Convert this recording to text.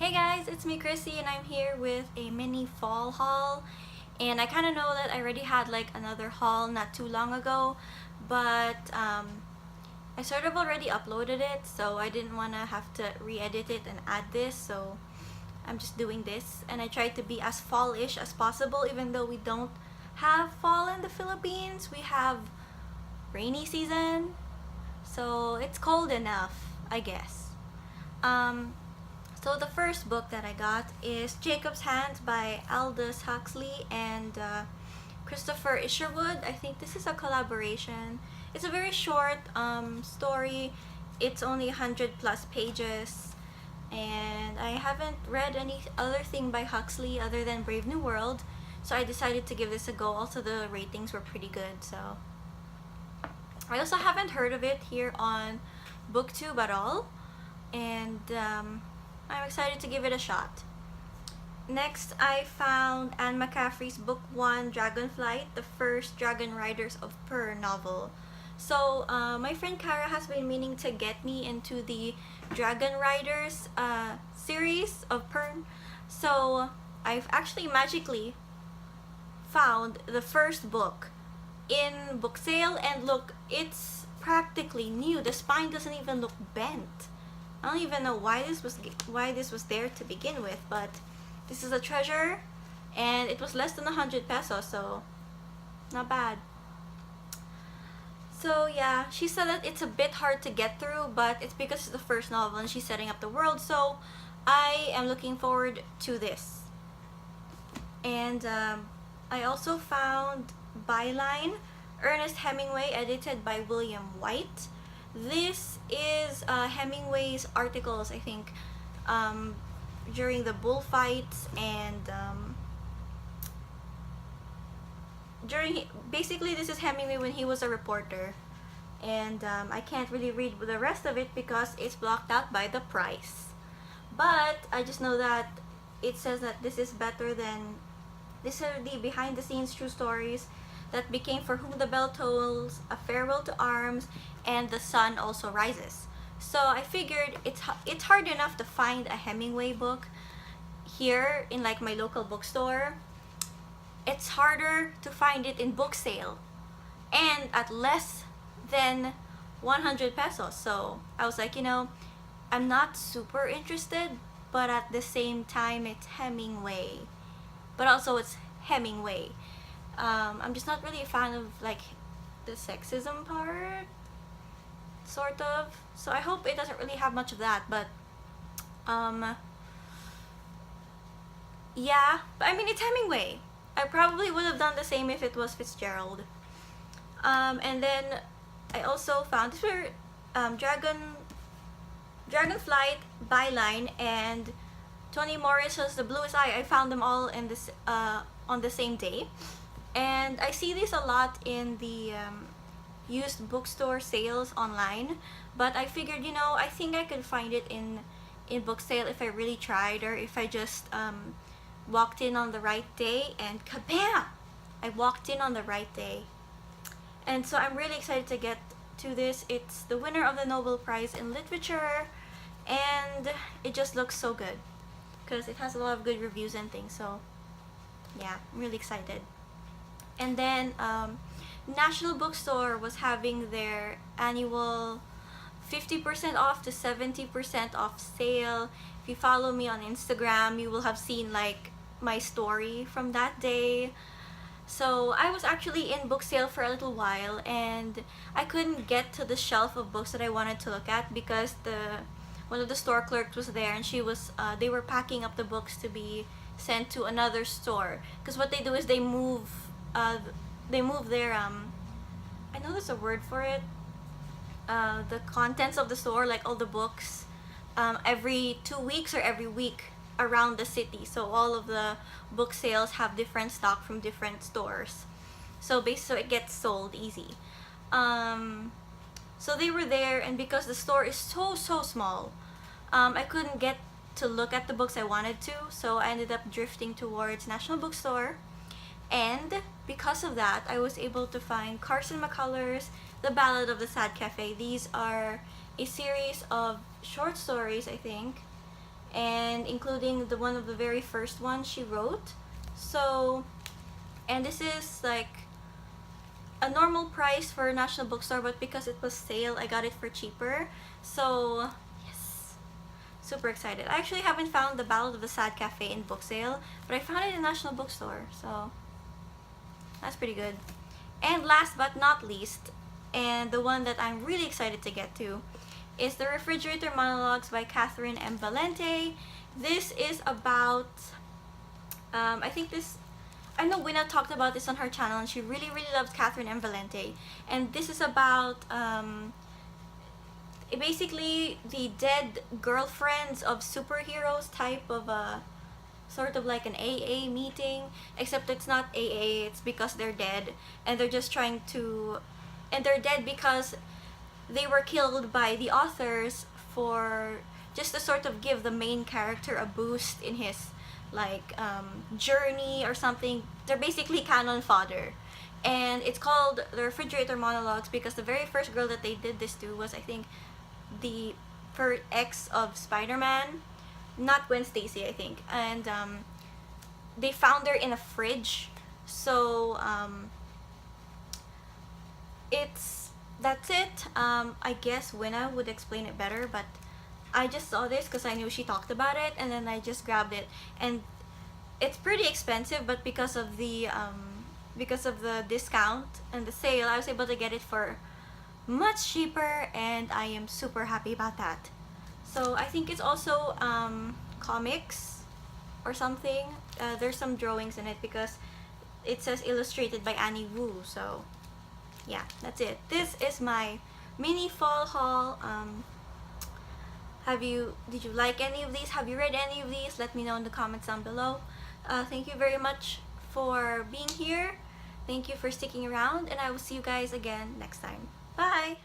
Hey guys, it's me Chrissy and I'm here with a mini fall haul. And I kind of know that I already had like another haul not too long ago, but I sort of already uploaded it, so I didn't want to have to re-edit it and add this, so I'm just doing this. And I tried to be as fall-ish as possible, even though we don't have fall in the Philippines. We have rainy season, so it's cold enough, I guess. So the first book that I got is Jacob's Hand by Aldous Huxley and Christopher Isherwood. I think this is a collaboration. It's a very short story. It's only 100 plus pages, and I haven't read any other thing by Huxley other than Brave New World, so I decided to give this a go. Also, the ratings were pretty good, so I also haven't heard of it here on BookTube at all, and I'm excited to give it a shot. Next, I found Anne McCaffrey's Book 1, Dragonflight, the first Dragon Riders of Per novel. So, my friend Kara has been meaning to get me into the Dragon Riders series of Per. So, I've actually magically found the first book in book sale, and look, it's practically new. The spine doesn't even look bent. I don't even know why this was there to begin with, but this is a treasure, and it was less than 100 pesos, so not bad. So yeah, she said that it's a bit hard to get through, but it's because it's the first novel and she's setting up the world, so I am looking forward to this. And I also found Byline, Ernest Hemingway, edited by William White. This is Hemingway's articles, I think, during the bullfights and basically this is Hemingway when he was a reporter, and I can't really read the rest of it because it's blocked out by the price. But I just know that it says that this is better than, these are the behind the scenes true stories that became For Whom the Bell Tolls, A Farewell to Arms, and The Sun Also Rises. So I figured it's hard enough to find a Hemingway book here in like my local bookstore. It's harder to find it in book sale and at less than 100 pesos. So I was like, I'm not super interested, but at the same time it's Hemingway. But also it's Hemingway. I'm just not really a fan of like the sexism part, sort of. So I hope it doesn't really have much of that, but yeah, but I mean, it's Hemingway. I probably would have done the same if it was Fitzgerald. And then I also found this were Dragonflight, Byline, and Toni Morrison's The Bluest Eye. I found them all in this on the same day. And I see this a lot in the used bookstore sales online, but I figured, I think I could find it in book sale if I really tried, or if I just walked in on the right day, and kabam! I walked in on the right day. And so I'm really excited to get to this. It's the winner of the Nobel Prize in Literature, and it just looks so good because it has a lot of good reviews and things, so yeah, I'm really excited. And then National Bookstore was having their annual 50% off to 70% off sale. If you follow me on Instagram, you will have seen like my story from that day. So I was actually in book sale for a little while, and I couldn't get to the shelf of books that I wanted to look at because one of the store clerks was there, and they were packing up the books to be sent to another store. Because what they do is they move their I know there's a word for it, the contents of the store, like all the books, every 2 weeks or every week around the city. So all of the book sales have different stock from different stores, so it gets sold easy. So they were there, and because the store is so small, I couldn't get to look at the books I wanted to, so I ended up drifting towards National Bookstore. And because of that, I was able to find Carson McCullers' The Ballad of the Sad Cafe. These are a series of short stories, I think, and including the one of the very first ones she wrote. So, and this is like a normal price for a National Bookstore, but because it was sale, I got it for cheaper. So, yes, super excited. I actually haven't found The Ballad of the Sad Cafe in book sale, but I found it in National Bookstore, so that's pretty good. And last but not least, and the one that I'm really excited to get to, is The Refrigerator Monologues by Katherine M. Valente. This is about, I know Winna talked about this on her channel, and she really loves Katherine M. Valente. And this is about basically the dead girlfriends of superheroes type of a sort of like an AA meeting, except it's not AA, it's because they're dead, and they're just trying to, and they're dead because they were killed by the authors for just to sort of give the main character a boost in his like journey or something. They're basically canon fodder, and it's called The Refrigerator Monologues because the very first girl that they did this to was, I think, the ex of Spider-Man, not Gwen Stacy, I think, and they found her in a fridge. So that's it. I guess Winna would explain it better, but I just saw this because I knew she talked about it, and then I just grabbed it. And it's pretty expensive, but because of the discount and the sale, I was able to get it for much cheaper, and I am super happy about that. So I think it's also comics or something. There's some drawings in it because it says illustrated by Annie Wu. So yeah, that's it. This is my mini fall haul. Did you like any of these? Have you read any of these? Let me know in the comments down below. Thank you very much for being here. Thank you for sticking around, and I will see you guys again next time. Bye!